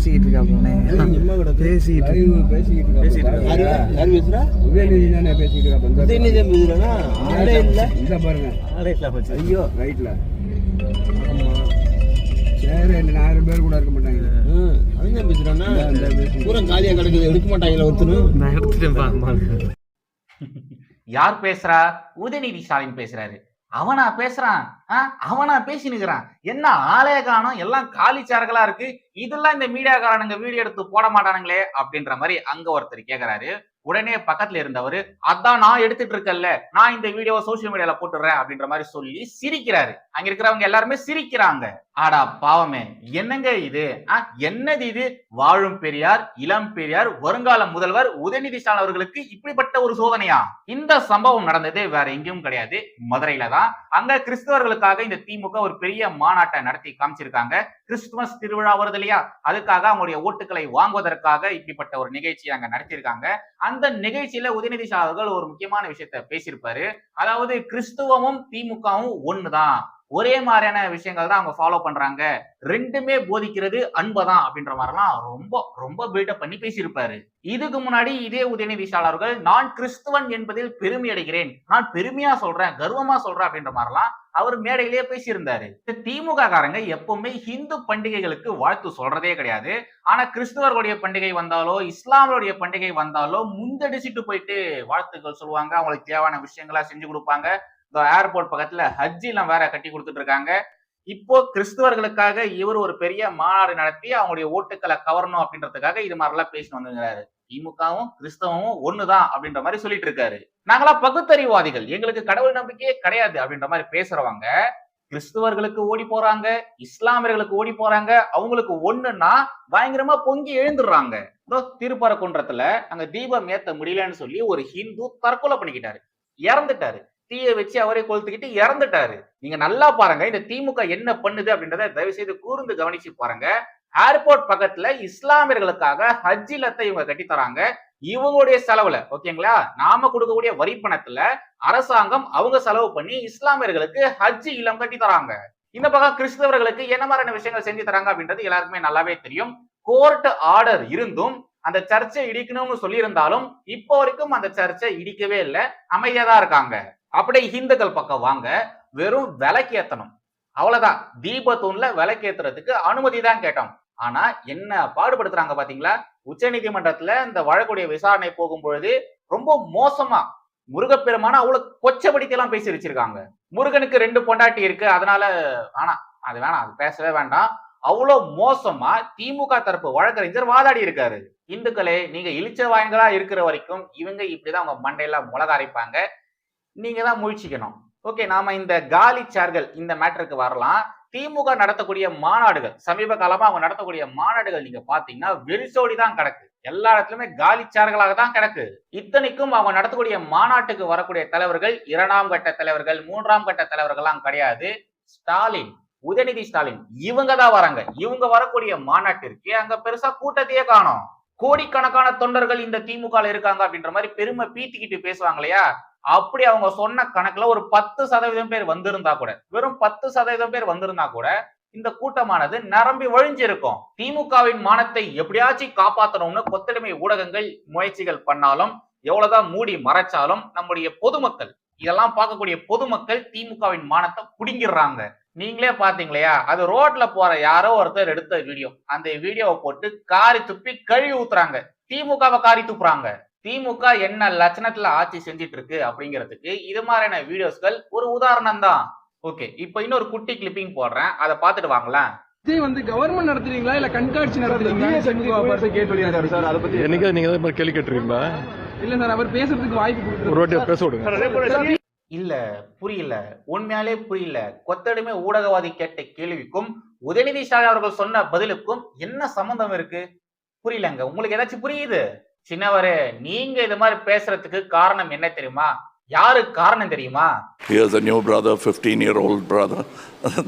பேசிக்கிட்டு இருக்காப்லண்ணே. பேசிக்கிட்டு ஐயோ ரைட்ல 1000 பேர் கூட இருக்க மாட்டாங்க. அதுதான் பேசுறான்னா பூரா காலியா கிடக்குது, எடுக்க மாட்டாங்களா ஒருத்தரும். யார் பேசுறா? உதயநிதி ஸ்டாலின் பேசுறாரு. அவனா பேசுறான்? அவனா பேசினுக்கிறான். என்ன ஆளே காணும், எல்லாம் காலிச்சார்களா இருக்கு. இதெல்லாம் இந்த மீடியாக்காரனுங்க வீடியோ எடுத்து போட மாட்டானுங்களே அப்படின்ற மாதிரி அங்க ஒருத்தர் கேக்குறாரு. உடனே பக்கத்துல இருந்தவரு, அதான் நான் எடுத்துட்டு இருக்கல, நான் இந்த வீடியோவை சோசியல் மீடியால போட்டுறேன் அப்படின்ற மாதிரி சொல்லி சிரிக்கிறாரு. அங்க இருக்கிறவங்க எல்லாருமே சிரிக்கிறாங்க. ஆடா பாவமே, என்னங்க இது? என்னது இது? வாழும் பெரியார், இளம் பெரியார், வருங்கால முதல்வர் உதயநிதி ஸ்டாலின் அவர்களுக்கு இப்படிப்பட்ட ஒரு சோதனையா? இந்த சம்பவம் நடந்தது வேற எங்கேயும் கிடையாது, மதுரையில தான். அங்க கிறிஸ்தவர்களுக்காக இந்த திமுக ஒரு பெரிய மாநாட்டை நடத்தி காமிச்சிருக்காங்க. கிறிஸ்துமஸ் திருவிழா வருது இல்லையா, அதுக்காக அவங்களுடைய ஓட்டுகளை வாங்குவதற்காக இப்படிப்பட்ட ஒரு நிகழ்ச்சி அங்க நடத்திருக்காங்க. அந்த நிகழ்ச்சியில உதயநிதி ஸ்டாலின் அவர்கள் ஒரு முக்கியமான விஷயத்த பேசியிருப்பாரு. அதாவது கிறிஸ்துவமும் திமுகவும் ஒண்ணுதான், ஒரே மாதிரியான விஷயங்கள் தான் அவங்க ஃபாலோ பண்றாங்க, ரெண்டுமே போதிக்கிறது அன்பதான் அப்படின்ற மாதிரிலாம் ரொம்ப ரொம்ப பில்டப் பண்ணி பேசியிருப்பாரு. இதுக்கு முன்னாடி இதே உதயநிதி ஸ்டாலின் அவர்கள், நான் கிறிஸ்துவன் என்பதில் பெருமை அடைகிறேன், நான் பெருமையா சொல்றேன், கர்வமா சொல்றேன் அப்படின்ற மாதிரிலாம் அவர் மேடையிலேயே பேசியிருந்தாரு. திமுக காரங்க எப்பவுமே இந்து பண்டிகைகளுக்கு வாழ்த்து சொல்றதே கிடையாது. ஆனா கிறிஸ்துவர்களுடைய பண்டிகை வந்தாலோ இஸ்லாமியருடைய பண்டிகை வந்தாலோ முந்தடிச்சிட்டு போயிட்டு வாழ்த்துக்கள் சொல்லுவாங்க, அவங்களுக்கு தேவையான விஷயங்களா செஞ்சு கொடுப்பாங்க. ஏர்போர்ட் பக்கத்துல ஹஜ் எல்லாம் வேற கட்டி கொடுத்துட்டு இருக்காங்க. இப்போ கிறிஸ்துவர்களுக்காக இவர் ஒரு பெரிய மாநாடு நடத்தி அவங்களுடைய ஓட்டுக்களை கவரணும் அப்படின்றதுக்காக இது மாதிரி எல்லாம் பேசிட்டு வந்துங்கிறாரு. திமுகவும் கிறிஸ்தவமும் ஒண்ணுதான் அப்படின்ற மாதிரி சொல்லிட்டு இருக்காரு. நாங்களா பகுத்தறிவாதிகள், எங்களுக்கு கடவுள் நம்பிக்கையே கிடையாது அப்படின்ற மாதிரி பேசுறவங்க கிறிஸ்துவர்களுக்கு ஓடி போறாங்க, இஸ்லாமியர்களுக்கு ஓடி போறாங்க. அவங்களுக்கு ஒண்ணுன்னா பயங்கரமா பொங்கி எழுந்துடுறாங்க. திருப்பரங்குன்றத்துல அங்க தீபம் ஏத்த முடியலன்னு சொல்லி ஒரு ஹிந்து தற்கொலை பண்ணிக்கிட்டாரு, இறந்துட்டாரு. தீயை வச்சு அவரே கொளுத்துக்கிட்டு இறந்துட்டாரு. நீங்க நல்லா பாருங்க, இந்த திமுக என்ன பண்ணுது அப்படின்றத தயவு செய்து கூர்ந்து கவனிச்சு பாருங்க. ஏர்போர்ட் பக்கத்துல இஸ்லாமியர்களுக்காக ஹஜ் இல்லத்தை இவங்க கட்டி தராங்க, இவங்களுடைய செலவுல. ஓகேங்களா, நாம கொடுக்கக்கூடிய வரி பணத்துல அரசாங்கம் அவங்க செலவு பண்ணி இஸ்லாமியர்களுக்கு ஹஜ் இல்லம் கட்டி தராங்க. இந்த பக்கம் கிறிஸ்தவர்களுக்கு என்ன மாதிரியான விஷயங்கள் செஞ்சு தராங்க அப்படின்றது எல்லாருக்குமே நல்லாவே தெரியும். கோர்ட் ஆர்டர் இருந்தும் அந்த சர்ச்சை இடிக்கணும்னு சொல்லி இருந்தாலும் இப்போ வரைக்கும் அந்த சர்ச்சை இடிக்கவே இல்லை, அமைதியா தான் இருக்காங்க. அப்படியே இந்துக்கள் பக்கம் வாங்க, வெறும் விளக்கேத்தணும் அவ்வளவுதான். தீபத்தூண்ல விளக்கேத்துறதுக்கு அனுமதி தான் கேட்டோம். ஆனா என்ன பாடுபடுத்துறாங்க பாத்தீங்களா? உச்ச நீதிமன்றத்துல இந்த வழக்குடைய விசாரணை போகும்பொழுது ரொம்ப மோசமா முருகப்பெருமான அவ்வளவு கொச்சபடிக்க எல்லாம் பேசி வச்சிருக்காங்க. முருகனுக்கு 2 பொண்டாட்டி இருக்கு, அதனால அது வேணாம், அது பேசவே வேண்டாம். அவ்வளவு மோசமா திமுக தரப்பு வழக்கறிஞர் வாதாடி இருக்காரு. இந்துக்களே, நீங்க இழிச்ச வாயங்களா இருக்கிற வரைக்கும் இவங்க இப்படிதான் உங்க மண்டையில முளக அரைப்பாங்க, நீங்க தான் முயற்சிக்கணும். ஓகே, நாம இந்த காலி சேர்கள் இந்த மேட்டருக்கு வரலாம். திமுக நடத்தக்கூடிய மாநாடுகள், சமீப காலமா அவங்க நடத்தக்கூடிய மாநாடுகள் நீங்க பாத்தீங்கன்னா வெறிசோடி தான் கிடக்கு. எல்லா இடத்துலயுமே காலி சேர்களாக தான் கிடக்கு. இத்தனைக்கும் அவங்க நடத்தக்கூடிய மாநாட்டுக்கு வரக்கூடிய தலைவர்கள் 2ஆம் கட்ட தலைவர்கள், 3ஆம் கட்ட தலைவர்கள்லாம் கிடையாது. ஸ்டாலின், உதயநிதி ஸ்டாலின் இவங்க தான் வராங்க. இவங்க வரக்கூடிய மாநாட்டிற்கு அங்க பெருசா கூட்டத்தையே காணோம். கோடிக்கணக்கான தொண்டர்கள் இந்த திமுக இருக்காங்க அப்படின்ற மாதிரி பெருமை பீத்திக்கிட்டு பேசுவாங்க இல்லையா, அப்படி அவங்க சொன்ன கணக்குல ஒரு 10% பேர் வந்திருந்தா கூட, வெறும் 10% பேர் வந்திருந்தா கூட இந்த கூட்டமானது நிரம்பி வழிஞ்சிருக்கும். திமுகவின் மானத்தை எப்படியாச்சும் காப்பாற்றணும்னு கொத்தடிமை ஊடகங்கள் முயற்சிகள் பண்ணாலும், எவ்வளவுதான் மூடி மறைச்சாலும், நம்முடைய பொதுமக்கள், இதெல்லாம் பார்க்கக்கூடிய பொதுமக்கள் திமுகவின் மானத்தை புடுங்கிடுறாங்க. நீங்களே பாத்தீங்களா, அது ரோட்ல போற யாரோ ஒருத்தர் எடுத்த வீடியோ, அந்த வீடியோவை போட்டு காரி துப்பி கழுவி ஊத்துறாங்க, திமுகவை காரி துப்புறாங்க. திமுக என்ன லட்சணத்துல ஆட்சி செஞ்சிட்டு இருக்கு அப்படிங்கிறதுக்கு இது மாதிரியான வீடியோஸ்கள் ஒரு உதாரணம் தான். ஓகே, இப்போ இன்னொரு குட்டி கிளிப்பிங் போடுறேன், அதை பார்த்துட்டு வாங்கலாம். இது வந்து கவர்மெண்ட் நடத்துறீங்களா இல்ல கண்காட்சி நடத்துறீங்களா சார்? அதை பத்தி என்னைக்கு நீங்க கேள்வி கேட்டுறீங்களா? இல்ல சார், அவர் பேசுறதுக்கு வாய்ப்பு கொடுங்க, ஒரு வாட்டி பேச விடுங்க. இல்ல புரியல, உண்மையாலே புரியல. கொத்தடிமை ஊடகவாதி கேட்ட கேள்விக்கும் உதயநிதி ஸ்டாலின் அவர்கள் சொன்ன பதிலுக்கும் என்ன சம்பந்தம் இருக்கு? புரியலங்க. உங்களுக்கு ஏதாச்சும் புரியுது? சின்னவரே, நீங்க இது மாதிரி பேசுறதுக்கு காரணம் என்ன தெரியுமா? யாரு காரணம் தெரியுமா? Here's a new brother, 15-year-old brother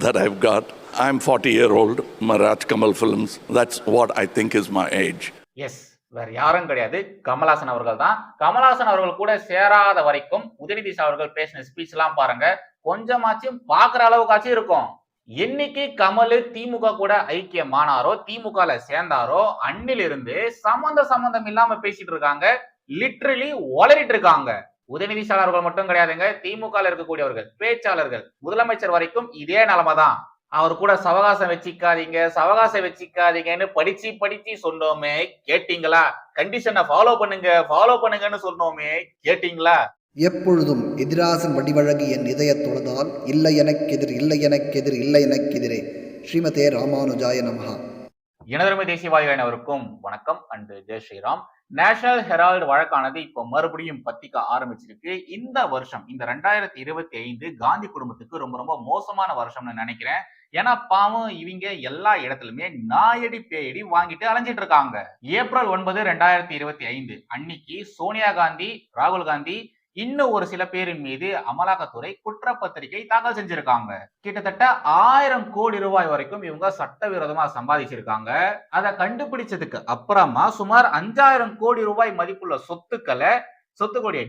that I've got. I'm 40-year-old, Raj Kamal Films. That's what I think is my age. Yes, வேற யாரும் கிடையாது, கமல்ஹாசன் அவர்கள் தான். கமல்ஹாசன் அவர்கள் கூட சேராத வரைக்கும் உதயநிதி அவர்கள் பேசின ஸ்பீச் எல்லாம் பாருங்க, கொஞ்சமாச்சும் பாக்குற அளவுக்காச்சும் இருக்கும். என்னைக்கு கமல் திமுக கூட ஐக்கியமானாரோ, திமுகல சேர்ந்தாரோ, அன்னிலிருந்து சம்பந்தம் இல்லாம பேசிட்டு இருக்காங்க. லிட்டரலி ஒளரிட்டு இருக்காங்க. உதயநிதி ஸ்டாலின் அவர்கள் மட்டும் கிடையாதுங்க, திமுக இருக்கக்கூடியவர்கள், பேச்சாளர்கள், முதலமைச்சர் வரைக்கும் இதே நிலைமை தான். அவர் கூட சவகாசம் வச்சுக்காதீங்கன்னு படிச்சு சொன்னோமே, கேட்டீங்களா? கண்டிஷனை ஃபாலோ பண்ணுங்கன்னு சொன்னோமே, கேட்டீங்களா? எப்பொழுதும் எதிராசன் வடிவழகு என் இதய தொழுதால் இல்லை எனக்கெதிரே ஸ்ரீமதே ராமானுஜாய நமஹா. இனதர்மை தேசியவாதிகளுக்கும் வணக்கம் and Jai Shriram. National Herald வழக்கானது இப்ப மறுபடியும் பத்திக்க ஆரம்பிச்சிருக்கு. இந்த வருஷம், இந்த 2025 காந்தி குடும்பத்துக்கு ரொம்ப ரொம்ப மோசமான வருஷம்னு நினைக்கிறேன். ஏன்னா பாவம் இவங்க எல்லா இடத்துலயுமே நாயடி பேயடி வாங்கிட்டு அலைஞ்சிட்டு இருக்காங்க. ஏப்ரல் 9, 2025 அன்னைக்கு சோனியா காந்தி, ராகுல் காந்தி, இன்னும் ஒரு சில பேரின் மீது அமலாக்கத்துறை குற்றப்பத்திரிகை தாக்கல் செஞ்சிருக்காங்க. கிட்டத்தட்ட 1000 கோடி ரூபாய் வரைக்கும் இவங்க சட்டவிரோதமா சம்பாதிச்சிருக்காங்க. அதை கண்டுபிடிச்சதுக்கு அப்புறமா சுமார் 5000 கோடி ரூபாய் மதிப்புள்ள சொத்துக்களுடைய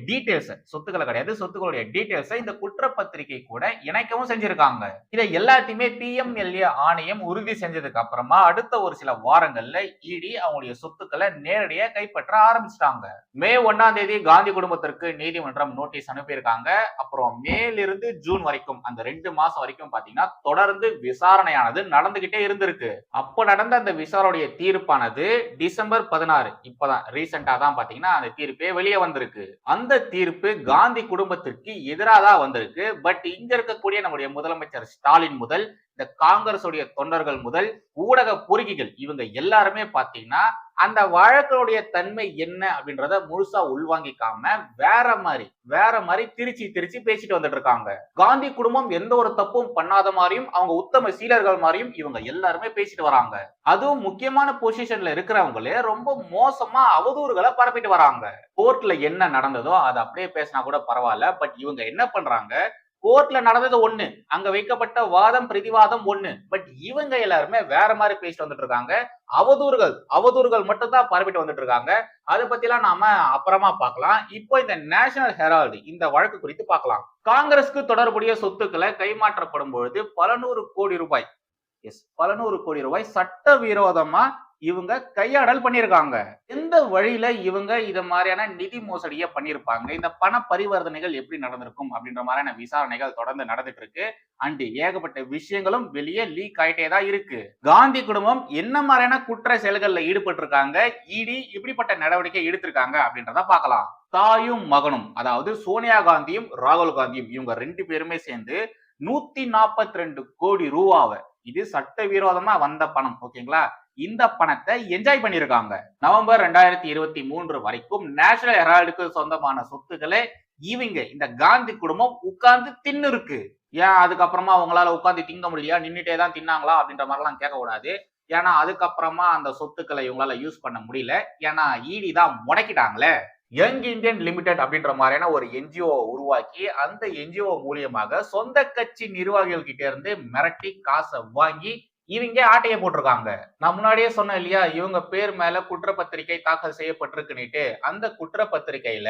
டீடைல்ஸ் இந்த குற்றப்பத்திரிகை கூட இணைக்கவும் செஞ்சிருக்காங்க. இதை எல்லாத்தையுமே PMLA ஆணையம் உறுதி செஞ்சதுக்கு அப்புறமா அடுத்த ஒரு சில வாரங்கள்ல இடி அவங்களுடைய சொத்துக்களை நேரடியா கைப்பற்ற ஆரம்பிச்சிட்டாங்க. மே 1ஆம் தேதி காந்தி குடும்பத்திற்கு நீதிமன்றம் நோட்டீஸ் அனுப்பியிருக்காங்க. அப்புறம் மேலிருந்து ஜூன் வரைக்கும், அந்த 2 மாசம் வரைக்கும் பாத்தீங்கன்னா தொடர்ந்து விசாரணையானது நடந்துகிட்டே இருந்திருக்கு. அப்ப நடந்த அந்த விசாரணையுடைய தீர்ப்பானது டிசம்பர் 16, இப்பதான் ரீசெண்டா தான் பாத்தீங்கன்னா அந்த தீர்ப்பே வெளியே வந்திருக்கு. அந்த தீர்ப்பு காந்தி குடும்பத்திற்கு எதிராக தான் வந்திருக்கு. பட் இங்க இருக்கக்கூடிய நம்முடைய முதலமைச்சர் ஸ்டாலின் முதல், இந்த காங்கிரஸ் உடைய தொண்டர்கள் முதல், ஊடக பொறுக்கிகள், இவங்க எல்லாருமே பாத்தீங்கன்னா அந்த வழக்குடைய தன்மை என்ன அப்படின்றத முழுசா உள்வாங்கிக்காம வேற மாதிரி திருச்சி பேசிட்டு வந்துட்டு இருக்காங்க. காந்தி குடும்பம் எந்த ஒரு தப்பும் பண்ணாத மாதிரியும், அவங்க உத்தம சீலர்கள் மாதிரியும் இவங்க எல்லாருமே பேசிட்டு வராங்க. அதுவும் முக்கியமான பொசிஷன்ல இருக்கிறவங்களே ரொம்ப மோசமா அவதூறுகளை பரப்பிட்டு வராங்க. கோர்ட்ல என்ன நடந்ததோ அதை அப்படியே பேசினா கூட பரவாயில்ல. பட் இவங்க என்ன பண்றாங்க, கோர்ட்ல நடந்தது ஒண்ணு, அங்க வைக்கப்பட்ட வாதம் பிரதிவாதம் ஒண்ணு, பட் இவங்க எல்லாருமே வேற மாதிரி பேசிட்டு வந்துட்டு இருக்காங்க. அவதூறுகள் மட்டும் தான் பரப்பிட்டு வந்துட்டு இருக்காங்க. அதை பத்தி எல்லாம் நாம அப்புறமா பார்க்கலாம். இப்போ இந்த நேஷனல் ஹெரால்டு இந்த வழக்கு குறித்து பார்க்கலாம். காங்கிரஸ்க்கு தொடர்புடைய சொத்துக்களை கைமாற்றப்படும் பொழுது பல நூறு கோடி ரூபாய் சட்டவிரோதமா இவங்க கையாடல் பண்ணிருக்காங்க. எந்த வழியில இவங்க இத மாதிரியான நிதி மோசடியை பண்ணிருப்பாங்க, இந்த பண பரிவர்த்தனைகள் எப்படி நடந்திருக்கும் அப்படின்ற மாதிரியான விசாரணைகள் தொடர்ந்து நடந்துட்டு இருக்கு. அண்ட் ஏகப்பட்ட விஷயங்களும் வெளியே லீக் ஆயிட்டே தான் இருக்கு. காந்தி குடும்பம் என்ன மாதிரியான குற்ற செயல்கள்ல ஈடுபட்டு இருக்காங்க, இடி இப்படிப்பட்ட நடவடிக்கை எடுத்திருக்காங்க அப்படின்றத பார்க்கலாம். தாயும் மகனும், அதாவது சோனியா காந்தியும் ராகுல் காந்தியும், இவங்க 2 பேருமே சேர்ந்து 142 கோடி ரூபாவை, இது சட்டவிரோதமா வந்த பணம், ஓகேங்களா, இந்த பணத்தை என்ஜாய் பண்ணிருக்காங்க. நவம்பர் 2023 வரைக்கும் நேஷனல் ஹெரால்டுக்கு சொந்தமான சொத்துக்களை இவங்க இந்த காந்தி குடும்பம் உட்கார்ந்து தின்னு இருக்கு. ஏன் அதுக்கப்புறமா அவங்களால உட்கார்ந்து திங்க முடியலையா, நின்னுட்டே தான் தின்னாங்களா அப்படின்ற மாதிரிலாம் கேட்க கூடாது. ஏன்னா அதுக்கப்புறமா அந்த சொத்துக்களை இவங்களால யூஸ் பண்ண முடியல. ஏன்னா இடி தான் முடக்கிட்டாங்களே. யங் இந்தியன் லிமிடெட் அப்படின்ற மாதிரியான ஒரு NGO உருவாக்கி அந்த NGO மூலியமாக சொந்த கட்சி நிர்வாகிகள் கிட்ட இருந்து மிரட்டி காசை வாங்கி இவங்க ஆட்டையை போட்டிருக்காங்க. நான் முன்னாடியே சொன்னேன் இல்லையா, இவங்க பேர் மேல குற்றப்பத்திரிகை தாக்கல் செய்யப்பட்டிருக்குன்னுட்டு. அந்த குற்றப்பத்திரிகையில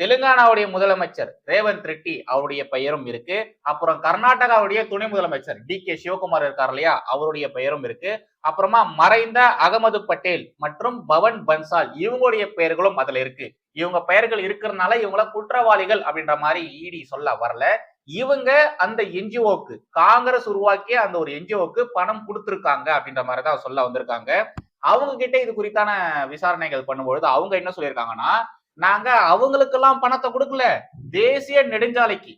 தெலுங்கானாவுடைய முதலமைச்சர் ரேவந்த் ரெட்டி அவருடைய பெயரும் இருக்கு. அப்புறம் கர்நாடகாவுடைய துணை முதலமைச்சர் DK சிவகுமார் இருக்கார் இல்லையா, அவருடைய பெயரும் இருக்கு. அப்புறமா மறைந்த அகமது பட்டேல் மற்றும் பவன் பன்சால் இவங்களுடைய பெயர்களும் அதுல இருக்கு. இவங்க பெயர்கள் இருக்கிறதுனால இவங்கள குற்றவாளிகள் அப்படின்ற மாதிரி இடி சொல்ல வரல. இவங்க அந்த NGOக்கு, காங்கிரஸ் உருவாக்கிய அந்த ஒரு NGOக்கு பணம் கொடுத்திருக்காங்க அப்படின்ற மாதிரிதான் சொல்ல வந்திருக்காங்க. அவங்க கிட்ட இது குறித்தான விசாரணைகள் பண்ணும்பொழுது அவங்க என்ன சொல்லியிருக்காங்கன்னா, நாங்க அவங்களுக்கெல்லாம் பணத்தை கொடுக்கல, தேசிய நெடுஞ்சாலைக்கு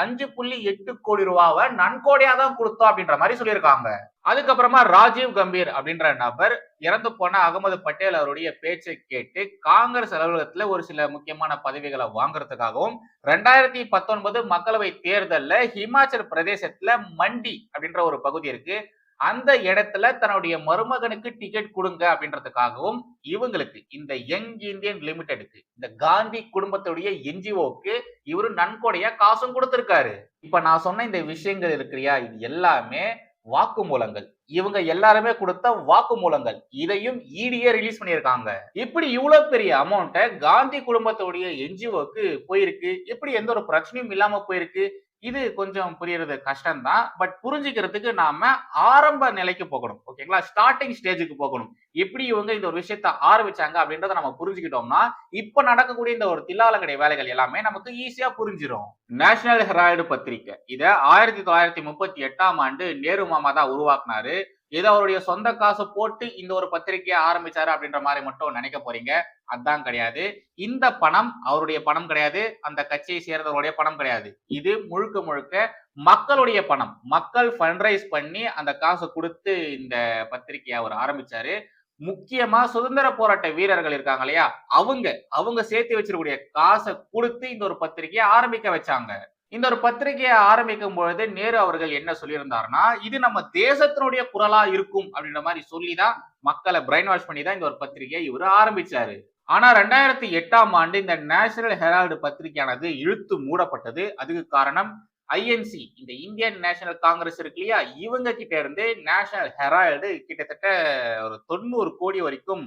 5.8 கோடி ரூபாவை நன்கொடையா தான் கொடுத்தோம் அப்படின்ற மாதிரி சொல்லியிருக்காங்க. அதுக்கப்புறமா ராஜீவ் கம்பீர் அப்படின்ற நபர் இறந்து போன அகமது பட்டேல் அவருடைய பேச்சை கேட்டு காங்கிரஸ் அலுவலகத்துல ஒரு சில முக்கியமான பதவிகளை வாங்குறதுக்காகவும் 2019 மக்களவை தேர்தல்ல ஹிமாச்சல் பிரதேசத்துல மண்டி அப்படின்ற ஒரு பகுதி இருக்கு, அந்த இடத்துல தன்னுடைய மருமகனுக்கு டிக்கெட் கொடுங்க அப்படின்றதுக்காகவும் இவங்களுக்கு, இந்த யங் இந்தியன் லிமிடெடுக்கு, இந்த காந்தி குடும்பத்துடைய NGOக்கு இவரு நன்கொடையா காசும் கொடுத்திருக்காரு. இப்ப நான் சொன்ன இந்த விஷயங்கள் இருக்கிறியா, இது எல்லாமே வாக்குமூலங்கள். இவங்க எல்லாருமே கொடுத்த வாக்குமூலங்கள். இதையும் இடியே ரிலீஸ் பண்ணியிருக்காங்க. இப்படி இவ்வளவு பெரிய அமௌண்ட்டை காந்தி குடும்பத்துடைய NGOக்கு போயிருக்கு. எப்படி எந்த ஒரு பிரச்சனையும் இல்லாம போயிருக்கு. இது கொஞ்சம் புரியறது கஷ்டம்தான். பட் புரிஞ்சுக்கிறதுக்கு நாம ஆரம்ப நிலைக்கு போகணும். ஓகேங்களா? ஸ்டார்டிங் ஸ்டேஜுக்கு போகணும். எப்படி இவங்க இந்த ஒரு விஷயத்த ஆரம்பிச்சாங்க அப்படின்றத நம்ம புரிஞ்சுக்கிட்டோம்னா இப்ப நடக்கக்கூடிய இந்த ஒரு தில்லாலங்கடை வேலைகள் எல்லாமே நமக்கு ஈஸியா புரிஞ்சிடும். நேஷனல் ஹெரால்டு பத்திரிகை இத 1938ஆம் ஆண்டு நேரு மாமா தான் உருவாக்குனாரு. ஏதோ அவருடைய சொந்த காசை போட்டு இந்த ஒரு பத்திரிகையை ஆரம்பிச்சாரு அப்படின்ற மாதிரி மட்டும் நினைக்க போறீங்க. அதான் கிடையாது. இந்த பணம் அவருடைய பணம் கிடையாது, அந்த கட்சியை சேர்ந்தவருடைய பணம் கிடையாது. இது முழுக்க முழுக்க மக்களுடைய பணம். மக்கள் ஃபண்ட்ரைஸ் பண்ணி அந்த காசை கொடுத்து இந்த பத்திரிகையை அவர் ஆரம்பிச்சாரு. முக்கியமா சுதந்திர போராட்ட வீரர்கள் இருக்காங்க இல்லையா, அவங்க சேர்த்து வச்சிருக்கக்கூடிய காசை கொடுத்து இந்த ஒரு பத்திரிகையை ஆரம்பிக்க வச்சாங்க. இந்த ஒரு பத்திரிகையை ஆரம்பிக்கும் பொழுது நேரு அவர்கள் என்ன சொல்லியிருந்தாருன்னா, இது நம்ம தேசத்தினுடைய குரலா இருக்கும் அப்படின்ற மாதிரி சொல்லிதான் மக்களை பிரைன் வாஷ் பண்ணி தான் இந்த ஒரு பத்திரிகையை இவரு ஆரம்பிச்சாரு. ஆனா 2008ஆம் ஆண்டு இந்த நேஷனல் ஹெரால்டு பத்திரிகையானது இழுத்து மூடப்பட்டது. அதுக்கு காரணம் ஐஎன்சி, இந்த இந்தியன் நேஷனல் காங்கிரஸ் இருக்கு இல்லையா, இவங்க கிட்ட இருந்து நேஷனல் ஹெரால்டு கிட்டத்தட்ட ஒரு 90 கோடி வரைக்கும்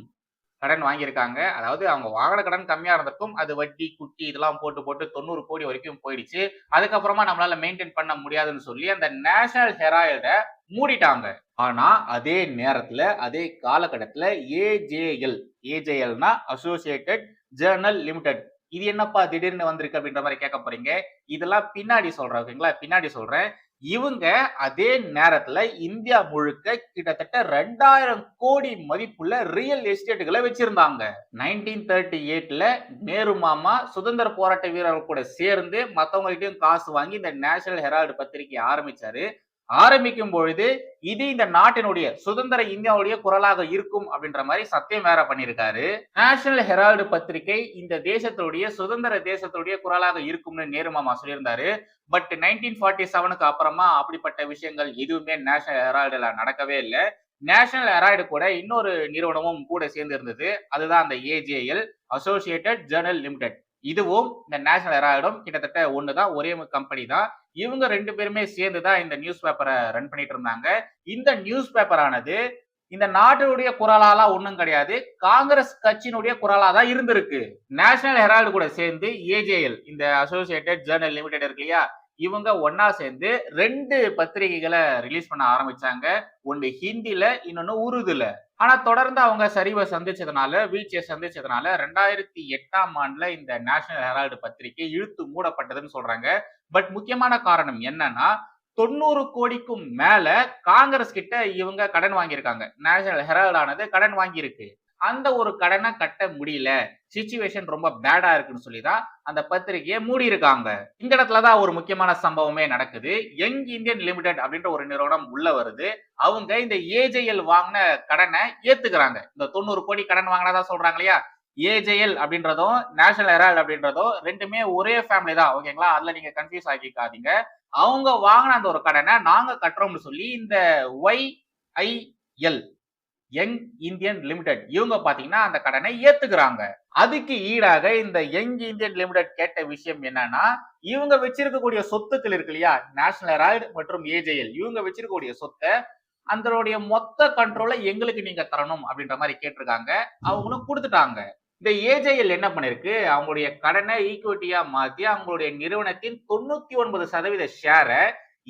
கடன் வாங்கியிருக்காங்க. அதாவது அவங்க வாங்கின கடன் கம்மியா இருந்திருக்கும், அது வட்டி குட்டி இதெல்லாம் போட்டு 90 கோடி வரைக்கும் போயிடுச்சு. அதுக்கப்புறமா நம்மளால மெயின்டைன் பண்ண முடியாதுன்னு சொல்லி அந்த நேஷனல் ஹெரால்ட மூடிட்டாங்க. ஆனா அதே நேரத்துல அதே காலகட்டத்துல ஏஜேஎல்னா அசோசியேட்டட் ஜேர்னல் லிமிடெட், இது என்னப்பா திடீர்னு வந்திருக்கு அப்படின்ற மாதிரி கேட்க போறீங்க. இதெல்லாம் பின்னாடி சொல்றேன். ஓகேங்களா? பின்னாடி சொல்றேன். இவங்க அதே நேரத்துல இந்தியா முழுக்க கிட்டத்தட்ட 2000 கோடி மதிப்புள்ள ரியல் எஸ்டேட்டுகளை வச்சிருந்தாங்க. 1938ல நேரு மாமா சுதந்திர போராட்ட வீரர்கள் கூட சேர்ந்து மத்தவங்கள்ட்டையும் காசு வாங்கி இந்த நேஷனல் ஹெரால்டு பத்திரிகை ஆரம்பிச்சாரு. ஆரம்பிக்கும் பொழுது இது இந்த நாட்டினுடைய சுதந்திர இந்தியாவுடைய குரலாக இருக்கும் அப்படின்ற மாதிரி சத்தியம் வேற பண்ணியிருக்காரு. நேஷனல் ஹெரால்டு பத்திரிகை இந்த தேசத்துடைய சுதந்திர தேசத்துடைய குரலாக இருக்கும்னு நேரு மாமா சொல்லியிருந்தாரு. பட் 1947க்கு அப்புறமா அப்படிப்பட்ட விஷயங்கள் எதுவுமே நேஷனல் ஹெரால்டுல நடக்கவே இல்லை. நேஷனல் ஹெரால்டு கூட இன்னொரு நிறுவனமும் கூட சேர்ந்து இருந்தது. அதுதான் அந்த ஏஜேஎல், அசோசியேட்டட் ஜேர்னல் லிமிடெட். இதுவும் இந்த நேஷனல் ஹெரால்டும் கிட்டத்தட்ட ஒண்ணுதான், ஒரே கம்பெனி தான். இவங்க 2 பேருமே சேர்ந்துதான் இந்த நியூஸ் பேப்பரை ரன் பண்ணிட்டு இருந்தாங்க. இந்த நியூஸ் பேப்பர் ஆனது இந்த நாட்டினுடைய குரலாலாம் ஒண்ணும் கிடையாது, காங்கிரஸ் கட்சியினுடைய குரலா தான் இருந்திருக்கு. நேஷனல் ஹெரால்டு கூட சேர்ந்து ஏஜேஎல், இந்த அசோசியேட்டட் ஜேர்னல் லிமிடெட் இருக்கு இல்லையா, இவங்க ஒன்னா சேர்ந்து 2 பத்திரிகைகளை ரிலீஸ் பண்ண ஆரம்பிச்சாங்க. ஒன்னு ஹிந்தில, இன்னொன்னு உருதுல. ஆனா தொடர்ந்து அவங்க சரிவை சந்திச்சதுனால, வீழ்ச்சியை சந்திச்சதுனால 2008ஆம் ஆண்டுல இந்த நேஷனல் ஹெரால்டு பத்திரிகை இழுத்து மூடப்பட்டதுன்னு சொல்றாங்க. பட் முக்கியமான காரணம் என்னன்னா, 90 கோடிக்கும் மேல காங்கிரஸ் கிட்ட இவங்க கடன் வாங்கியிருக்காங்க. நேஷனல் ஹெரால்டு ஆனது கடன் வாங்கியிருக்கு. அந்த ஒரு கடனை கட்ட முடியல, சிச்சுவேஷன் ரொம்ப பேடா இருக்குன்னு சொல்லிதான் அந்த பத்திரிகையை மூடி இருக்காங்க. இந்த இடத்துலதான் ஒரு முக்கியமான சம்பவமே நடக்குது. யங் இந்தியன் லிமிடெட் அப்படின்ற ஒரு நிறுவனம் உள்ள வருது. அவங்க இந்த ஏஜேஎல் வாங்கின கடனை ஏத்துக்கிறாங்க. இந்த 90 கோடி கடன் வாங்கினதா சொல்றாங்க இல்லையா, ஏஜேஎல் அப்படின்றதும் நேஷனல் ஹெரால்டு அப்படின்றதும் ரெண்டுமே ஒரே ஃபேமிலி தான். ஓகேங்களா? அதுல நீங்க கன்ஃபியூஸ் ஆகிக்காதீங்க. அவங்க வாங்கின அந்த ஒரு கடனை நாங்க கட்டுறோம்னு சொல்லி இந்த YIL, யங் இந்தியன் லிமிடெட், இவங்க பாத்தீங்கன்னா அந்த கடனை ஏத்துக்கிறாங்க. அதுக்கு ஈடாக இந்த யங் இந்தியன் லிமிடெட் கேட்ட விஷயம் என்னன்னா, இவங்க வச்சிருக்கக்கூடிய சொத்துக்கள் இருக்கு இல்லையா, நேஷனல் ஹெரால்டு மற்றும் ஏஜேஎல், இவங்க வச்சிருக்கக்கூடிய சொத்தை அதனுடைய மொத்த கண்ட்ரோலை எங்களுக்கு நீங்க தரணும் அப்படின்ற மாதிரி கேட்டிருக்காங்க. அவங்களும் கொடுத்துட்டாங்க. இந்த ஏஜேஎல் என்ன பண்ணிருக்கு, அவங்களுடைய கடனை ஈக்விட்டியா மாத்தி அவங்களுடைய நிறுவனத்தின் 99% ஷேரை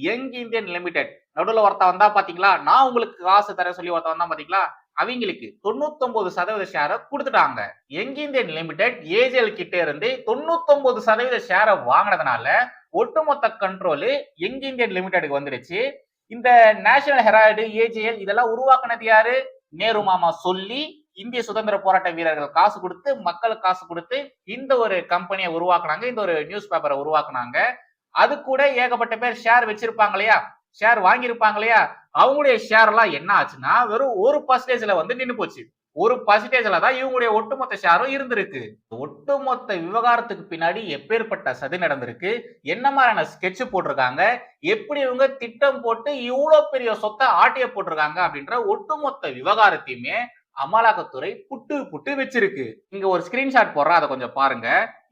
யங் இந்தியன் லிமிடெட், நடுவில் ஒருத்தன் வந்தா பாத்தீங்களா, நான் உங்களுக்கு காசு தர சொல்லி ஒருத்தன் வந்தா பாத்தீங்களா, அவங்களுக்கு 99% ஷேரை கொடுத்துட்டாங்க. யங் இந்தியன் லிமிடெட் ஏஜேஎல் கிட்ட இருந்து 99% ஷேரை வாங்கினதுனால ஒட்டுமொத்த கண்ட்ரோல் யங் இந்தியன் லிமிடெடுக்கு வந்துருச்சு. இந்த நேஷனல் ஹெரால்டு, ஏஜேஎல் இதெல்லாம் உருவாக்குனது யாரு? நேரு மாமா சொல்லி இந்திய சுதந்திர போராட்ட வீரர்கள் காசு கொடுத்து, மக்களுக்கு காசு கொடுத்து இந்த ஒரு கம்பெனியை உருவாக்குனாங்க, இந்த ஒரு நியூஸ் பேப்பரை உருவாக்குனாங்க. அது கூட ஏகப்பட்ட பேர் ஷேர் வச்சிருப்பாங்க இல்லையா, ஷேர் வாங்கியிருப்பாங்க இல்லையா, அவங்களுடைய ஷேர் எல்லாம் என்ன ஆச்சுன்னா வெறும் 1% வந்து நின்று போச்சு. 1% தான் இவங்களுடைய ஒட்டுமொத்த ஷேரும் இருந்திருக்கு. ஒட்டுமொத்த விவகாரத்துக்கு பின்னாடி எப்பேற்பட்ட சதி நடந்திருக்கு, என்ன மாதிரியான ஸ்கெட்ச் போட்டிருக்காங்க, எப்படி இவங்க திட்டம் போட்டு இவ்வளவு பெரிய சொத்தை ஆட்டிய போட்டிருக்காங்க அப்படின்ற ஒட்டுமொத்த விவகாரத்தையுமே அமலாக்கத்துறை புட்டு வச்சிருக்கு. இங்க ஒரு ஸ்கிரீன்ஷாட் போடுறேன், அதை கொஞ்சம் பாருங்க.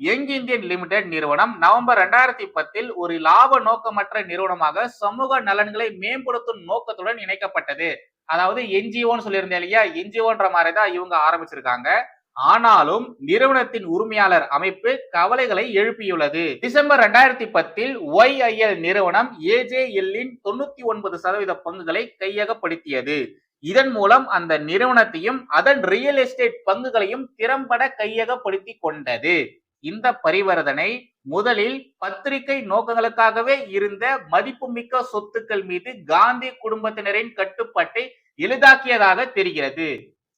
யங் இந்தியன் லிமிடெட் நிறுவனம் நவம்பர் 2010 ஒரு லாப நோக்கமற்ற நிறுவனமாக சமூக நலன்களை மேம்படுத்தும் நோக்கத்துடன் இணைக்கப்பட்டது. அதாவது என்ஜிஓன்னு சொல்லியிருந்தேன் இல்லையா, என்ஜிஓன்ற மாதிரி தான் இவங்க ஆரம்பிச்சிருக்காங்க. ஆனாலும் நிறுவனத்தின் உரிமையாளர் அமைப்பு கவலைகளை எழுப்பியுள்ளது. டிசம்பர் 2010 YIL நிறுவனம் AJLஇன் 99% பங்குகளை கையகப்படுத்தியது. இதன் மூலம் அந்த நிறுவனத்தையும் அதன் ரியல் எஸ்டேட் பங்குகளையும் திறம்பட கையகப்படுத்தி கொண்டது. இந்த பரிவர்த்தனை முதலில் பத்திரிகை நோக்கங்களுக்காகவே இருந்த மதிப்புமிக்க சொத்துக்கள் மீது காந்தி குடும்பத்தினரின் கட்டுப்பாட்டை எளிதாக்கியதாக தெரிகிறது.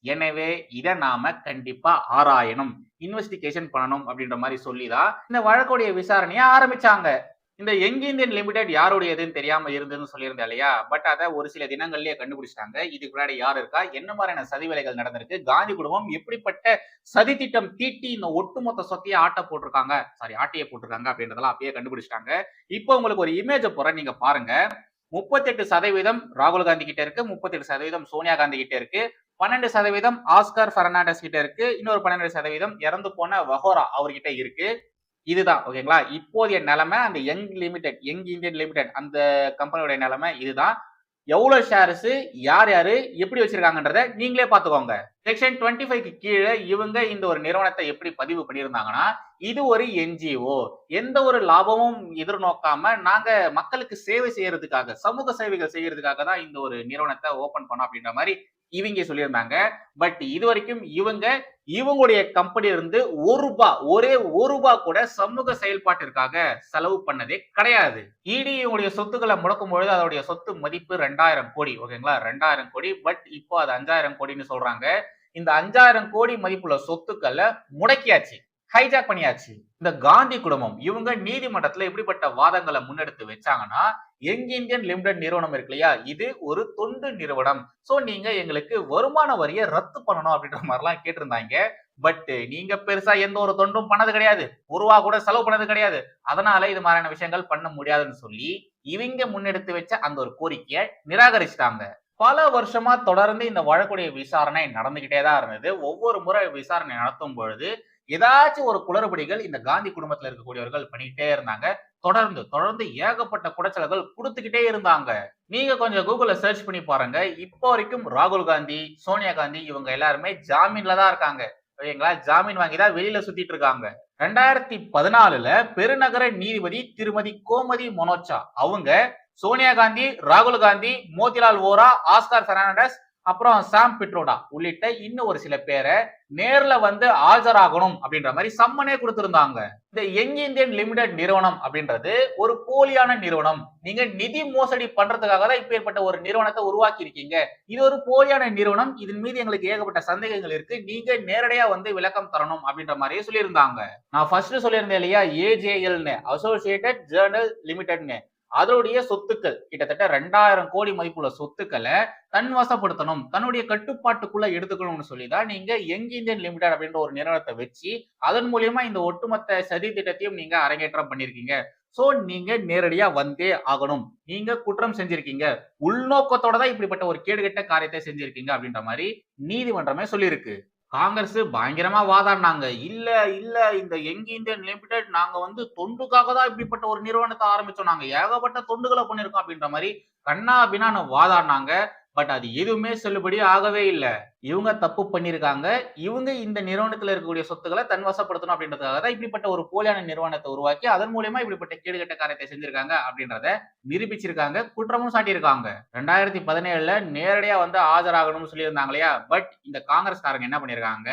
எனவே இதை நாம கண்டிப்பா ஆராயணும், இன்வெஸ்டிகேஷன் பண்ணணும் அப்படின்ற மாதிரி சொல்லிதான் இந்த வழக்குடைய விசாரணையை ஆரம்பிச்சாங்க. இந்த யங் இந்தியன் லிமிடெட் யாருடையதுன்னு தெரியாம இருந்ததுன்னு சொல்லியிருந்தேன் இல்லையா? பட் அதை ஒரு சில தினங்கள்லயே கண்டுபிடிச்சிட்டாங்க. இதுக்கு முன்னாடி யார் இருக்கா, என்ன மாதிரியான சதி வேலைகள் நடந்திருக்கு, காந்தி குடும்பம் எப்படிப்பட்ட சதி திட்டம் தீட்டி இந்த ஒட்டுமொத்த சொத்தையை ஆட்டையை போட்டிருக்காங்க அப்படின்றதெல்லாம் அப்பயே கண்டுபிடிச்சிட்டாங்க. இப்போ உங்களுக்கு ஒரு இமேஜ் போறேன், நீங்க பாருங்க. 38% ராகுல் காந்தி கிட்ட இருக்கு, 38% சோனியா காந்தி கிட்ட இருக்கு, 12% ஆஸ்கர் பெர்னாண்டஸ் கிட்ட இருக்கு, இன்னொரு 12% இறந்து போன வஹோரா அவர்கிட்ட இருக்கு. இதுதான் ஓகேங்களா இப்போதைய நிலைமை. அந்த யங் இந்தியன் லிமிடெட் அந்த கம்பெனியோட நிலைமை இதுதான். எவ்வளவு ஷேர்ஸ் யார் யாரு எப்படி வச்சிருக்காங்கன்றத நீங்களே பாத்துக்கோங்க. செக்ஷன் 25க்கு கீழே இவங்க இந்த ஒரு நிறுவனத்தை எப்படி பதிவு பண்ணியிருந்தாங்கன்னா, இது ஒரு NGO, எந்த ஒரு லாபமும் எதிர்நோக்காம நாங்க மக்களுக்கு சேவை செய்யறதுக்காக, சமூக சேவைகள் செய்யறதுக்காக தான் இந்த ஒரு நிறுவனத்தை ஓபன் பண்ணோம் அப்படின்ற மாதிரி இவங்க சொல்லியிருந்தாங்க. பட் இது வரைக்கும் இவங்களுடைய கம்பெனி இருந்து ஒரே ஒரு ரூபாய் கூட சமூக செயல்பாட்டிற்காக செலவு பண்ணதே கிடையாது. இடி இவங்களுடைய சொத்துக்களை முடக்கும் பொழுது அதோடைய சொத்து மதிப்பு 2000 கோடி ஓகேங்களா, 2000 கோடி. பட் இப்போ அது 5000 கோடின்னு சொல்றாங்க. இந்த 5000 கோடி மதிப்புள்ள சொத்துக்களை முடக்கியாச்சு, ஹைஜாக் பண்ணியாச்சு. இந்த காந்தி குடும்பம் இவங்க நீதிமன்றத்துல எப்படிப்பட்ட வாதங்களை முன்னெடுத்து வச்சாங்கன்னா, யங் இந்தியன் லிமிடெட் நிறுவனம் இருக்கு இல்லையா, இது ஒரு தொண்டு நிறுவனம். சோ நீங்க எங்களுக்கு வருமான வரியை ரத்து பண்ணணும் அப்படின்ற மாதிரிலாம் கேட்டிருந்தாங்க. பட் நீங்க பெருசா எந்த ஒரு தொண்டும் பண்ணது கிடையாது, ஒரு ரூபா கூட செலவு பண்ணது கிடையாது, அதனால இது மாதிரியான விஷயங்கள் பண்ண முடியாதுன்னு சொல்லி இவங்க முன்னெடுத்து வச்ச அந்த ஒரு கோரிக்கையை நிராகரிச்சிட்டாங்க. பல வருஷமா தொடர்ந்து இந்த வழக்குடைய விசாரணை நடந்துகிட்டே தான் இருந்தது. ஒவ்வொரு முறை விசாரணை நடத்தும் பொழுது ஏதாச்சும் ஒரு குளறுபடிகள் இந்த காந்தி குடும்பத்துல இருக்கக்கூடியவர்கள் பண்ணிக்கிட்டே இருந்தாங்க. தொடர்ந்து ஏகப்பட்ட குடைச்சல்கள் கொடுத்துக்கிட்டே இருந்தாங்க. நீங்க கொஞ்சம் கூகுள்ல சர்ச் பண்ணி பாருங்க. இப்போ வரைக்கும் ராகுல் காந்தி, சோனியா காந்தி இவங்க எல்லாருமே ஜாமீன்ல தான் இருக்காங்க ஓகேங்களா. ஜாமீன் வாங்கி தான் வெளியில சுத்திட்டு இருக்காங்க. 2014 பெருநகர நீதிபதி திருமதி கோமதி மனோச்சா அவங்க சோனியா காந்தி, ராகுல் காந்தி, மோதிலால் வோரா, ஆஸ்கர் பெர்னாண்டஸ், அப்புறம் சாம் பிட்ரோடா உள்ளிட்ட இன்னும் ஒரு சில பேரை நேர்ல வந்து ஆஜராகணும் அப்படின்ற மாதிரி சம்மனே கொடுத்திருந்தாங்க. இந்த யங் இந்தியன் லிமிடெட் நிறுவனம் அப்படின்றது ஒரு போலியான நிறுவனம். நீங்க நிதி மோசடி பண்றதுக்காக தான் இப்பேற்பட்ட ஒரு நிறுவனத்தை உருவாக்கி இருக்கீங்க. இது ஒரு போலியான நிறுவனம், இதன் மீது எங்களுக்கு ஏகப்பட்ட சந்தேகங்கள் இருக்கு, நீங்க நேரடியா வந்து விளக்கம் தரணும் அப்படின்ற மாதிரியே சொல்லியிருந்தாங்க. நான் ஃபர்ஸ்ட் சொல்லியிருந்தேன் இல்லையா, AJLன்னு, அசோசியேட்டட் ஜேர்னல் லிமிடெட்னு, அதனுடைய சொத்துக்கள் கிட்டத்தட்ட 2000 கோடி மதிப்புள்ள சொத்துக்களை தன் வசப்படுத்தணும், தன்னுடைய கட்டுப்பாட்டுக்குள்ள எடுத்துக்கணும்னு சொல்லிதான் நீங்க யங் இந்தியன் லிமிடெட் அப்படின்ற ஒரு நிறுவனத்தை வச்சு அதன் மூலியமா இந்த ஒட்டுமொத்த சதி திட்டத்தையும் நீங்க அரங்கேற்றம் பண்ணிருக்கீங்க. சோ நீங்க நேரடியா வந்தே ஆகணும், நீங்க குற்றம் செஞ்சிருக்கீங்க, உள்நோக்கத்தோட தான் இப்படிப்பட்ட ஒரு கேடுகெட்ட காரியத்தை செஞ்சிருக்கீங்க அப்படின்ற மாதிரி நீதிமன்றமே சொல்லியிருக்கு. காங்கிரஸ் பயங்கரமா வாதாடினாங்க. இல்ல இந்த யங் இந்தியன் லிமிடெட் நாங்க வந்து தொண்டுக்காக தான் இப்படிப்பட்ட ஒரு நிறுவனத்தை ஆரம்பிச்சோம், நாங்க ஏகப்பட்ட தொண்டுகளை பண்ணிருக்கோம் அப்படின்ற மாதிரி கண்ணா பின்னான்னு வாதாடினாங்க. பட் அது எதுவுமே செல்லுபடி ஆகவே இல்லை. இவங்க தப்பு பண்ணிருக்காங்க, இவங்க இந்த நிறுவனத்துல இருக்கக்கூடிய சொத்துக்களை தன் வசப்படுத்தணும் அப்படின்றதுக்காக தான் இப்படிப்பட்ட ஒரு போலியான நிறுவனத்தை உருவாக்கி அதன் மூலியமா இப்படிப்பட்ட கேடுகட்ட காரியத்தை செஞ்சிருக்காங்க அப்படின்றத நிரூபிச்சிருக்காங்க, குற்றமும் சாட்டியிருக்காங்க. 2017 நேரடியா வந்து ஆஜராகணும்னு சொல்லியிருந்தாங்க இல்லையா. பட் இந்த காங்கிரஸ்காரங்க என்ன பண்ணிருக்காங்க,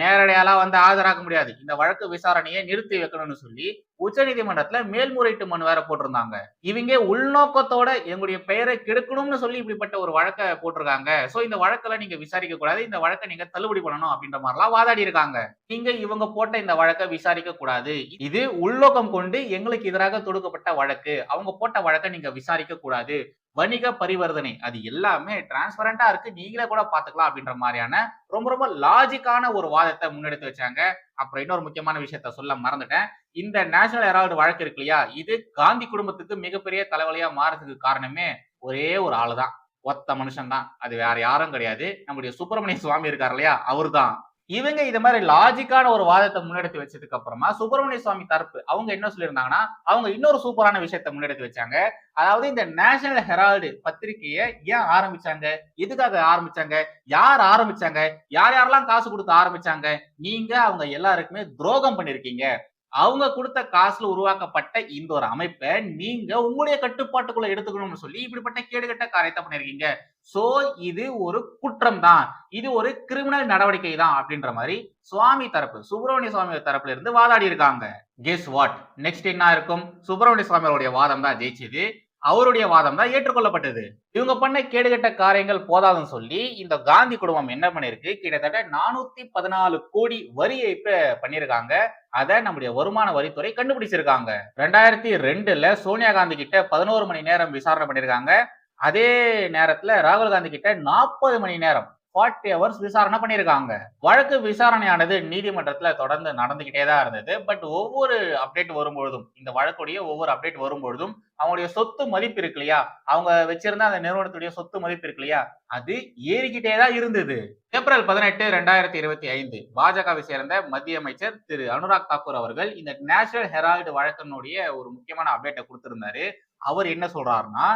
நேரடியாலாம் வந்து ஆஜராக முடியாது, இந்த வழக்கு விசாரணையை நிறுத்தி வைக்கணும்னு சொல்லி உச்ச நீதிமன்றத்துல மேல்முறையீட்டு மனு வேற போட்டிருந்தாங்க. இவங்க உள்நோக்கத்தோட எங்களுடைய பெயரை கெடுக்கணும்னு சொல்லி இப்படிப்பட்ட ஒரு வழக்கை போட்டிருக்காங்க. சோ இந்த வழக்குல நீங்க விசாரிக்க கூடாது, இந்த வழக்கை நீங்க தள்ளுபடி பண்ணணும் அப்படின்ற மாதிரிலாம் வாதாடி இருக்காங்க. நீங்க இவங்க போட்ட இந்த வழக்கை விசாரிக்க கூடாது, இது உள்நோக்கம் கொண்டு எங்களுக்கு எதிராக தொடுக்கப்பட்ட வழக்கு, அவங்க போட்ட வழக்கை நீங்க விசாரிக்க கூடாது, வணிக பரிவர்த்தனை அது எல்லாமே டிரான்ஸ்பரண்டா இருக்கு, நீங்களே கூட பாத்துக்கலாம் அப்படின்ற மாதிரியான ரொம்ப லாஜிக்கான ஒரு வாதத்தை முன்னெடுத்து வச்சாங்க. அப்புறம் இன்னொரு முக்கியமான விஷயத்த சொல்ல மறந்துட்டேன். இந்த நேஷனல் ஹெரால்டு வழக்கு இருக்கு இல்லையா, இது காந்தி குடும்பத்துக்கு மிகப்பெரிய தலைவலியா மாறதுக்கு காரணமே ஒரே ஒரு ஆளுதான், ஒத்த மனுஷன் தான், அது வேற யாரும் கிடையாது, நம்முடைய சுப்பிரமணிய சுவாமி இருக்காரு இல்லையா, அவர்தான். இவங்க இது மாதிரி லாஜிக்கான ஒரு வாதத்தை முன்னெடுத்து வச்சதுக்கு அப்புறமா சுப்பிரமணிய சுவாமி தரப்பு அவங்க என்ன சொல்லியிருந்தாங்கன்னா, அவங்க இன்னொரு சூப்பரான விஷயத்தை முன்னெடுத்து வச்சாங்க. அதாவது இந்த நேஷனல் ஹெரால்டு பத்திரிகையை ஏன் ஆரம்பிச்சாங்க, எதுக்காக ஆரம்பிச்சாங்க, யார் ஆரம்பிச்சாங்க, யார் யாரெல்லாம் காசு கொடுத்து ஆரம்பிச்சாங்க, நீங்க அவங்க எல்லாருக்குமே துரோகம் பண்ணிருக்கீங்க. அவங்க கொடுத்த காசுல உருவாக்கப்பட்ட இந்த ஒரு அமைப்பை நீங்க உங்களுடைய கட்டுப்பாட்டுக்குள்ள எடுத்துக்கணும்னு சொல்லி இப்படிப்பட்ட கேடுகட்ட காரியத்தை பண்ணிருக்கீங்க. சோ இது ஒரு குற்றம் தான், இது ஒரு கிரிமினல் நடவடிக்கை தான் அப்படின்ற மாதிரி சுவாமி தரப்பு, சுப்பிரமணிய சுவாமி தரப்புல இருந்து வாதாடி இருக்காங்க. கெஸ் வாட், நெக்ஸ்ட் என்ன இருக்கும்? சுப்பிரமணிய சுவாமியோட வாதம் தான் ஜெயிச்சது, அவருடைய வாதம் தான் ஏற்றுக்கொள்ளப்பட்டது. இவங்க பண்ண கேடுகட்ட காரியங்கள் போதாதுன்னு சொல்லி இந்த காந்தி குடும்பம் என்ன பண்ணிருக்கு, கிட்டத்தட்ட 414 கோடி வரி ஏய்ப்ப பண்ணிருக்காங்க. அத நம்முடைய வருமான வரித்துறை கண்டுபிடிச்சிருக்காங்க. 2002ல சோனியா காந்தி கிட்ட 11 மணி நேரம் விசாரணை பண்ணிருக்காங்க. அதே நேரத்துல ராகுல் காந்தி கிட்ட 40 மணி நேரம் 40 hours விசாரணை பண்ணிருக்காங்க. வழக்கு விசாரணையானது நீதிமன்றத்துல தொடர்ந்து நடந்துகிட்டே தான் இருந்தது. பட் ஒவ்வொரு அப்டேட் வரும்பொழுதும், இந்த வழக்குடைய ஒவ்வொரு அப்டேட் வரும்பொழுதும் அவங்களுடைய சொத்து மதிப்பு இருக்கு இல்லையா, அவங்க வச்சிருந்த அந்த நிறுவனத்துடைய சொத்து மதிப்பு இருக்கு இல்லையா, அது ஏறிக்கிட்டே தான் இருந்தது. ஏப்ரல் 18, 2025 பாஜகவை சேர்ந்த மத்திய அமைச்சர் திரு அனுராக் தாக்கூர் அவர்கள் இந்த நேஷனல் ஹெரால்டு வழக்கினுடைய ஒரு முக்கியமான அப்டேட்டை கொடுத்திருந்தாரு. அவர் என்ன சொல்றாருன்னா,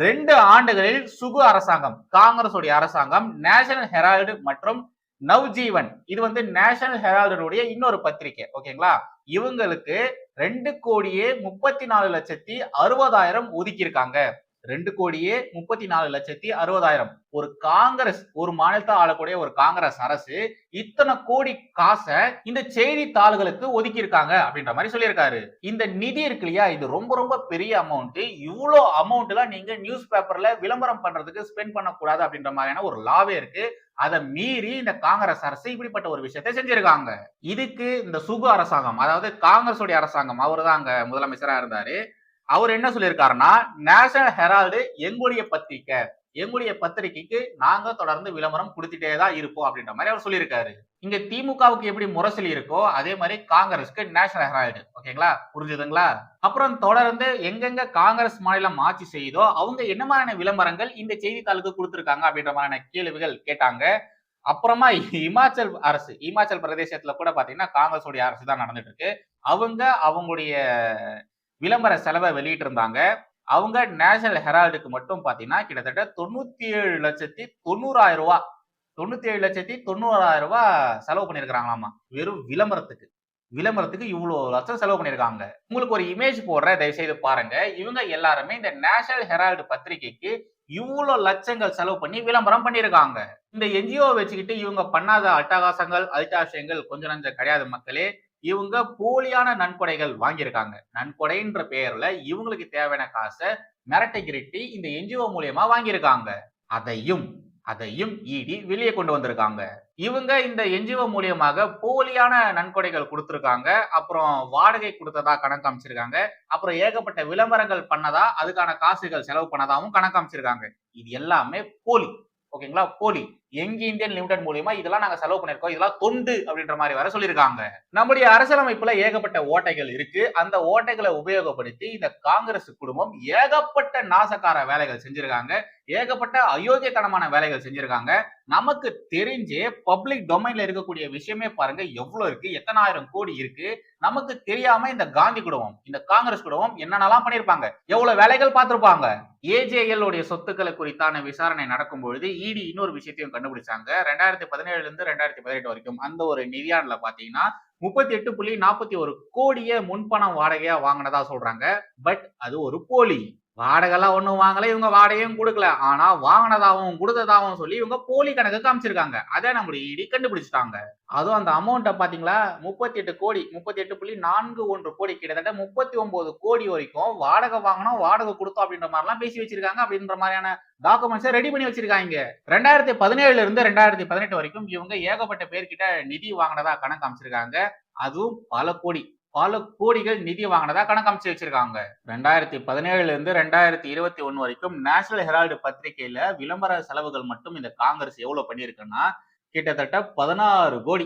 2 ஆண்டுகளில் சுகு அரசாங்கம், காங்கிரஸ் உடைய அரசாங்கம் நேஷனல் ஹெரால்டு மற்றும் நவ்ஜீவன், இது வந்து நேஷனல் ஹெரால்டுடைய இன்னொரு பத்திரிகை, ஓகேங்களா, இவங்களுக்கு 2,34,60,000 ஒதுக்கி இருக்காங்க. 2,34,60,000. ஒரு காங்கிரஸ், ஒரு மாநிலத்தை ஆளக்கூடிய ஒரு காங்கிரஸ் அரசு இத்தனை கோடி காசை இந்த செய்தித்தாள்களுக்கு ஒதுக்கி இருக்காங்க அப்படின்ற மாதிரி சொல்லியிருக்காரு. இந்த நிதி இருக்கு இல்லையா, இது ரொம்ப ரொம்ப பெரிய அமௌண்ட். இவ்வளோ அமௌண்ட் எல்லாம் நீங்க நியூஸ் பேப்பர்ல விளம்பரம் பண்றதுக்கு ஸ்பெண்ட் பண்ணக்கூடாது அப்படின்ற மாதிரியான ஒரு லாவே இருக்கு. அதை மீறி இந்த காங்கிரஸ் அரசு இப்படிப்பட்ட ஒரு விஷயத்தை செஞ்சிருக்காங்க. இதுக்கு இந்த சுகு அரசாங்கம், அதாவது காங்கிரஸ் உடைய அரசாங்கம், அவரு தான் அங்க முதலமைச்சரா இருந்தாரு. அவர் என்ன சொல்லியிருக்காருன்னா, நேஷனல் ஹெரால்டு எங்களுடைய பத்திரிகை, எங்களுடைய பத்திரிகைக்கு நாங்க தொடர்ந்து விளம்பரம் கொடுத்துட்டே தான் இருப்போம் அப்படின்ற மாதிரி அவர் சொல்லியிருக்காரு. இங்க திமுகவுக்கு எப்படி முரசொலி இருக்கோ அதே மாதிரி காங்கிரஸ்க்கு நேஷனல் ஹெரால்டு, ஓகேங்களா, புரிஞ்சுதுங்களா? அப்புறம் தொடர்ந்து எங்கெங்க காங்கிரஸ் மாநிலம் ஆட்சி செய்யுதோ அவங்க என்ன மாதிரியான விளம்பரங்கள் இந்த செய்தித்தாளுக்கு கொடுத்திருக்காங்க அப்படின்ற மாதிரியான கேள்விகள் கேட்டாங்க. அப்புறமா இமாச்சல் அரசு, இமாச்சல் பிரதேசத்துல கூட பாத்தீங்கன்னா காங்கிரஸ் உடைய அரசு தான் நடந்துட்டு இருக்கு. அவங்களுடைய விளம்பர செலவை வெளியிட்டு இருந்தாங்க. அவங்க நேஷனல் ஹெரால்டுக்கு மட்டும் பாத்தீங்கன்னா கிட்டத்தட்ட 97,90,000 ரூபாய், 97,90,000 ரூபாய் செலவு பண்ணிருக்காங்களாமா வெறும் விளம்பரத்துக்கு இவ்வளவு லட்சம் செலவு பண்ணிருக்காங்க. உங்களுக்கு ஒரு இமேஜ் போடுற, தயவு செய்து பாருங்க. இவங்க எல்லாருமே இந்த நேஷனல் ஹெரால்டு பத்திரிகைக்கு இவ்வளவு லட்சங்கள் செலவு பண்ணி விளம்பரம் பண்ணிருக்காங்க. இந்த என்ஜிஓ வச்சுக்கிட்டு இவங்க பண்ணாத அட்டகாசங்கள், அல்டாஷயங்கள் கொஞ்சம் நஞ்சம் கிடையாது மக்களே. இவங்க போலியான நன்கொடைகள் வாங்கியிருக்காங்க. நன்கொடைன்ற பெயர்ல இவங்களுக்கு தேவையான காசை மிரட்டை கிரட்டி இந்த என்ஜிஓ மூலியமா வாங்கியிருக்காங்க. அதையும் இடி வெளியே கொண்டு வந்திருக்காங்க. இவங்க இந்த என்ஜிஓ மூலியமாக போலியான நன்கொடைகள் கொடுத்திருக்காங்க. அப்புறம் வாடகை கொடுத்ததா கணக்கு அமைச்சிருக்காங்க. அப்புறம் ஏகப்பட்ட விளம்பரங்கள் பண்ணதா, அதுக்கான காசுகள் செலவு பண்ணதாவும் கணக்கு அமைச்சிருக்காங்க. இது எல்லாமே போலி, ஓகேங்களா, போலி. யங் இந்தியன் லிமிடெட் மூலியமா இதெல்லாம் நாங்க செலவு பண்ணிருக்கோம், இதெல்லாம் தொண்டு அப்படின்ற மாதிரி வர சொல்லியிருக்காங்க. நம்முடைய அரசியலமைப்புல ஏகப்பட்ட ஓட்டைகள் இருக்கு. அந்த ஓட்டைகளை உபயோகப்படுத்தி இந்த காங்கிரஸ் குடும்பம் ஏகப்பட்ட நாசக்கார வேலைகள் செஞ்சிருக்காங்க, ஏகப்பட்ட அயோக்கியத்தனமான வேலைகள் செஞ்சிருக்காங்க. நமக்கு தெரிஞ்சே பப்ளிக் டொமைன்ல இருக்கக்கூடிய விஷயமே பாருங்க எவ்வளவு இருக்கு, எத்தனை ஆயிரம் கோடி இருக்கு. நமக்கு தெரியாம இந்த காந்தி குடும்பம், இந்த காங்கிரஸ் குடும்பம் என்னென்னலாம் பண்ணிருப்பாங்க, எவ்வளவு வேலைகள் பார்த்திருப்பாங்க. ஏஜேஎல் உடைய சொத்துக்களை குறித்தான விசாரணை நடக்கும் பொழுது இடி இன்னொரு விஷயத்தையும் கண்டுபிடிச்சாங்க. 2017 இருந்து 2018 வரைக்கும் அந்த ஒரு நிதியாண்டுல பாத்தீங்கன்னா 38.41 கோடியை முன்பணம் வாடகையா வாங்கினதா சொல்றாங்க. பட் அது ஒரு போலி. வாடகைலாம் ஒண்ணும் வாங்கல, இவங்க வாடகையும் கொடுக்கல. ஆனா வாங்கினதாவும் கொடுத்ததாவும் சொல்லி இவங்க போலி கணக்கு காமிச்சிருக்காங்க. அதை நம்முடைய இடி கண்டுபிடிச்சிட்டாங்க. அதுவும் அந்த அமௌண்ட்டை பாத்தீங்களா, 38 கோடி, 38.41 கோடி, கிட்டத்தட்ட 39 கோடி வரைக்கும் வாடகை வாங்கணும், வாடகை கொடுத்தோம் அப்படின்ற மாதிரி எல்லாம் பேசி வச்சிருக்காங்க. அப்படின்ற மாதிரியான டாக்குமெண்ட்ஸை ரெடி பண்ணி வச்சிருக்காங்க. 2017 இருந்து 2018 வரைக்கும் இவங்க ஏகப்பட்ட பேர்கிட்ட நிதி வாங்கினதா கணக்கு காமிச்சிருக்காங்க. அதுவும் பல கோடிகள் நிதி வாங்கினதா கணக்கு அமைச்சு வச்சிருக்காங்க. 2017 இருந்து 2021 வரைக்கும் நேஷனல் ஹெரால்டு பத்திரிகையில விளம்பர செலவுகள் மட்டும் இந்த காங்கிரஸ் எவ்வளவு பண்ணிருக்குன்னா கிட்டத்தட்ட 16 கோடி,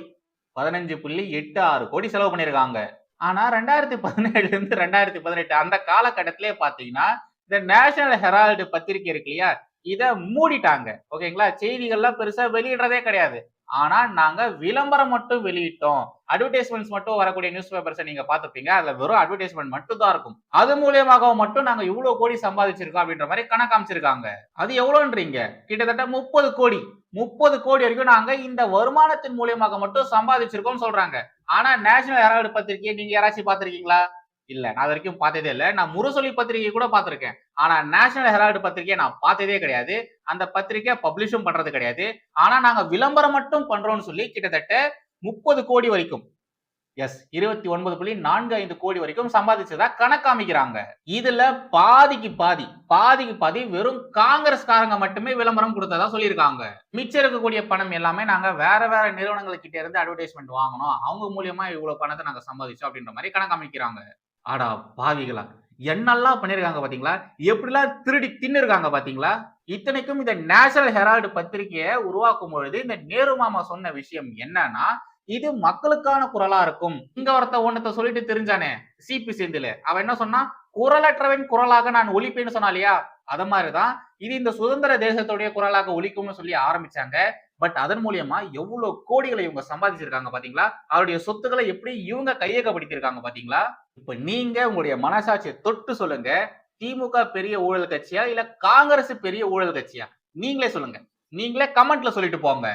15.86 கோடி செலவு பண்ணிருக்காங்க. ஆனா 2017 இருந்து 2018 அந்த காலகட்டத்திலே பாத்தீங்கன்னா இந்த நேஷனல் ஹெரால்டு பத்திரிகை இருக்கு இல்லையா, இத மூடிட்டாங்க, ஓகேங்களா. செய்திகள்லாம் பெருசா வெளியிடுறதே கிடையாது. ஆனா நாங்க விளம்பரம் மட்டும் வெளியிட்டோம். அட்வர்டைஸ்மெண்ட்ஸ் மட்டும் வரக்கூடிய நியூஸ் பேப்பர்ஸ் நீங்க பாத்துப்பீங்க. அதுல வெறும் அட்வர்டைஸ்மெண்ட் மட்டும் தான் இருக்கும். அது மூலியமாக மட்டும் நாங்க இவ்வளவு கோடி சம்பாதிச்சிருக்கோம் அப்படின்ற மாதிரி கணக்கு காமிச்சிருக்காங்க. அது எவ்வளவுன்றீங்க? கிட்டத்தட்ட 30 கோடி. 30 கோடி வரைக்கும் நாங்க இந்த வருமானத்தின் மூலியமாக மட்டும் சம்பாதிச்சிருக்கோம் சொல்றாங்க. ஆனா நேஷனல் ஹெரால்டு பத்திரிகையை நீங்க யாராச்சும் பாத்திருக்கீங்களா? இல்ல, நான் அது வரைக்கும் பார்த்ததே இல்ல. நான் முரசொலி பத்திரிகை கூட பார்த்திருக்கேன். ஆனா நேஷனல் ஹெரால்டு பத்திரிகையை நான் பார்த்ததே கிடையாது. அந்த பத்திரிகை பப்ளிஷும் பண்றது கிடையாது. ஆனா நாங்க விளம்பரம் மட்டும் பண்றோம்னு சொல்லி கிட்டத்தட்ட 30 கோடி வரைக்கும் 29.45 கோடி வரைக்கும் சம்பாதிச்சதா கணக்கு காமிக்கிறாங்க. இதுல பாதிக்கு பாதி வெறும் காங்கிரஸ்காரங்க மட்டுமே விளம்பரம் கொடுத்ததா சொல்லியிருக்காங்க. மிச்சம் இருக்கக்கூடிய பணம் எல்லாமே நாங்க வேற நிறுவனங்கள் கிட்ட இருந்து அட்வர்டைஸ்மெண்ட் வாங்கணும், அவங்க மூலியமா இவ்வளவு பணத்தை நாங்க சம்பாதிச்சோம் அப்படின்ற மாதிரி கணக்கு காமிக்கிறாங்க. ஆடா பாவிகளா, என்னெல்லாம் பண்ணிருக்காங்க பாத்தீங்களா? எப்படிலாம் திருடி தின்னுருக்காங்க பாத்தீங்களா? இத்தனைக்கும் இந்த நேஷனல் ஹெரால்டு பத்திரிகையை உருவாக்கும் பொழுது இந்த நேரு மாமா சொன்ன விஷயம் என்னன்னா, இது மக்களுக்கான குரலா இருக்கும். இங்க ஒருத்த சொல்லிட்டு தெரிஞ்சானே சிபி செந்தில், அவன் என்ன சொன்னா, குரலற்றவன் குரலாக நான் ஒலிப்பேன்னு சொன்னா இல்லையா? அத மாதிரிதான் இது இந்த சுதந்திர தேசத்துடைய குரலாக ஒலிக்கும்னு சொல்லி ஆரம்பிச்சாங்க. பட் அதன் மூலியமா எவ்வளவு கோடிகளை இவங்க சம்பாதிச்சிருக்காங்க பாத்தீங்களா? அவருடைய சொத்துக்களை எப்படி இவங்க கையகப்படுத்திருக்காங்க பாத்தீங்களா? இப்ப நீங்க உங்களுடைய மனசாட்சியை தொட்டு சொல்லுங்க, திமுக பெரிய ஊழல் கட்சியா இல்ல காங்கிரஸ் பெரிய ஊழல் கட்சியா? நீங்களே சொல்லுங்க. நீங்களே கமெண்ட்ல சொல்லிட்டு போங்க.